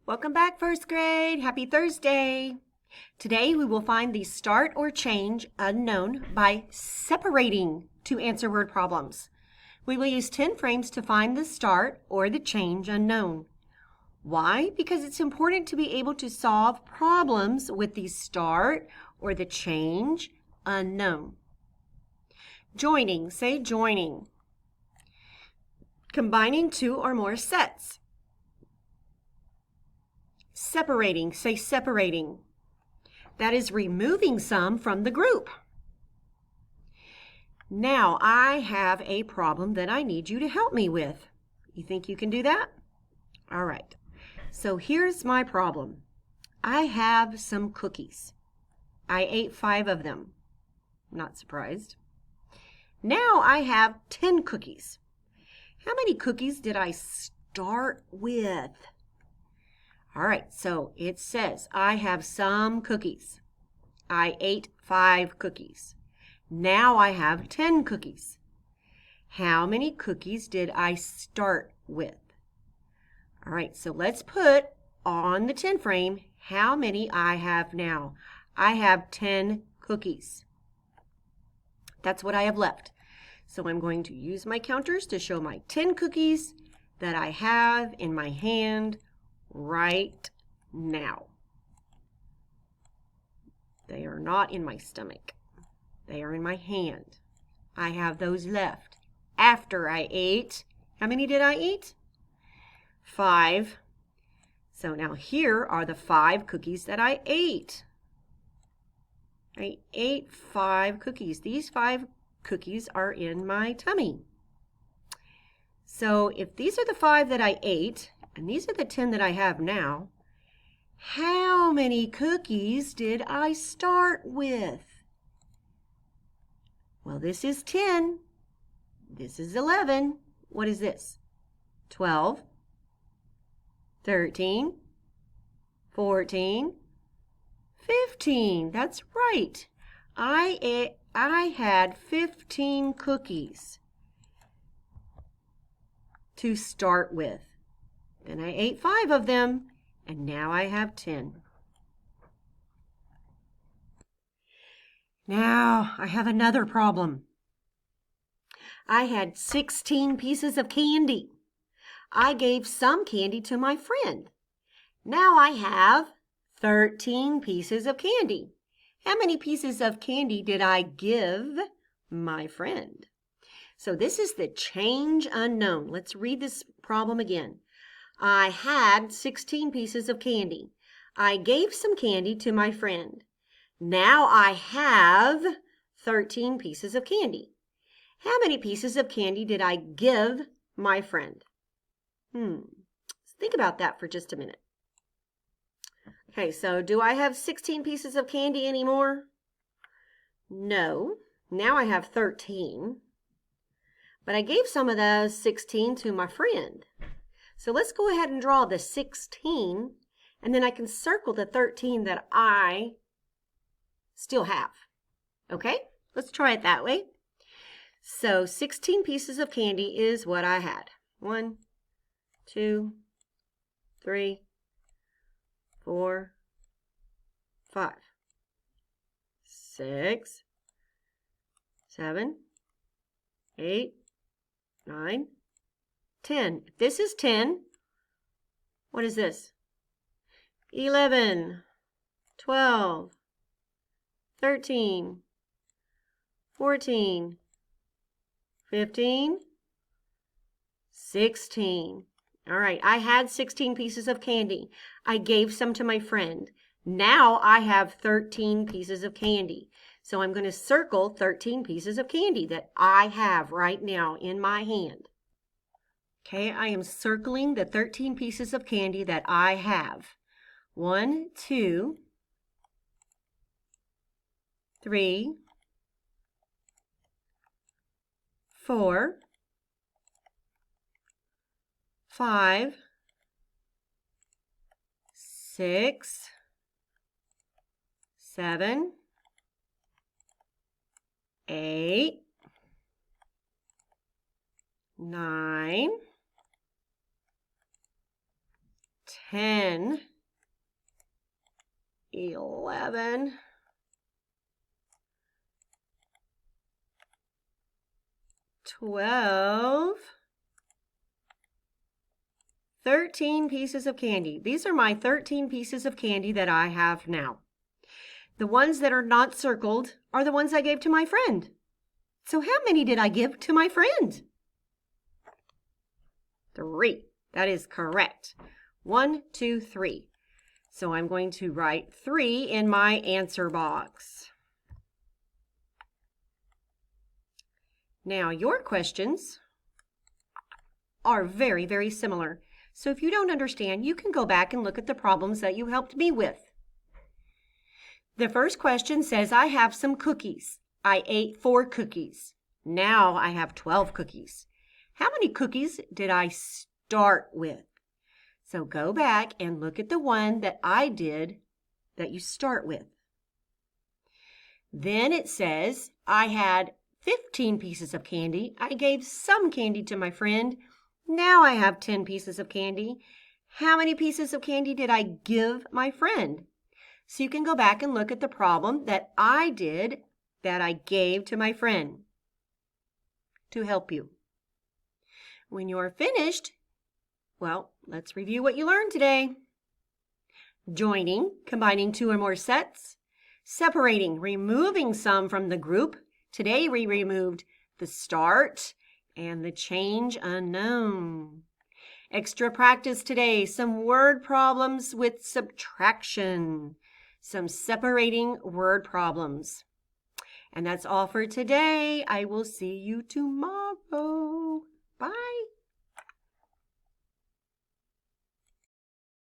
Welcome back, first grade. Happy Thursday. Today we will find the start or change unknown by separating to answer word problems. We will use 10 frames to find the start or the change unknown. Why? Because it's important to be able to solve problems with the start or the change unknown. Joining, say joining. Combining two or more sets. Separating, say separating. That is removing some from the group. Now I have a problem that I need you to help me with. You think you can do that? All right. So here's my problem. I have some cookies. I ate 5 of them. Not surprised. Now I have 10 cookies. How many cookies did I start with? All right, so it says I have some cookies. I ate 5 cookies. Now I have 10 cookies. How many cookies did I start with? All right, so let's put on the 10 frame how many I have now. I have 10 cookies. That's what I have left. So I'm going to use my counters to show my 10 cookies that I have in my hand right now. They are not in my stomach. They are in my hand. I have those left. After I ate, how many did I eat? 5. So now here are the 5 cookies that I ate. I ate 5 cookies. These 5 cookies are in my tummy. So if these are the 5 that I ate, and these are the 10 that I have now, how many cookies did I start with? Well, this is 10. This is 11. What is this? 12, 13, 14, 15. That's right. I had 15 cookies to start with. Then I ate 5 of them, and now I have 10. Now I have another problem. I had 16 pieces of candy. I gave some candy to my friend. Now I have 13 pieces of candy. How many pieces of candy did I give my friend? So this is the change unknown. Let's read this problem again. I had 16 pieces of candy. I gave some candy to my friend. Now I have 13 pieces of candy. How many pieces of candy did I give my friend? Think about that for just a minute. Okay, so do I have 16 pieces of candy anymore? No. Now I have 13. But I gave some of those 16 to my friend. So let's go ahead and draw the 16, and then I can circle the 13 that I still have. Okay? Let's try it that way. So 16 pieces of candy is what I had. 1, 2, 3, 4, 5, 6, 7, 8, 9, 10. If this is 10, what is this? 11, 12, 13, 14, 15, 16. All right, I had 16 pieces of candy. I gave some to my friend. Now I have 13 pieces of candy. So I'm going to circle 13 pieces of candy that I have right now in my hand. Okay, I am circling the 13 pieces of candy that I have. 1, 2, 3, 4, 5, 6, 7, 8, 9, 10, 11, 12, 13 pieces of candy. These are my 13 pieces of candy that I have now. The ones that are not circled are the ones I gave to my friend. So how many did I give to my friend? 3. That is correct. 1, 2, 3. So I'm going to write 3 in my answer box. Now your questions are very, very similar. So if you don't understand, you can go back and look at the problems that you helped me with. The first question says, I have some cookies. I ate 4 cookies. Now I have 12 cookies. How many cookies did I start with? So go back and look at the one that I did that you start with. Then it says, I had 15 pieces of candy. I gave some candy to my friend. Now I have 10 pieces of candy. How many pieces of candy did I give my friend? So you can go back and look at the problem that I did that I gave to my friend to help you. When you're finished, well, let's review what you learned today. Joining, combining 2 or more sets. Separating, removing some from the group. Today we removed the start and the change unknown. Extra practice today, some word problems with subtraction. Some separating word problems. And that's all for today. I will see you tomorrow. Bye.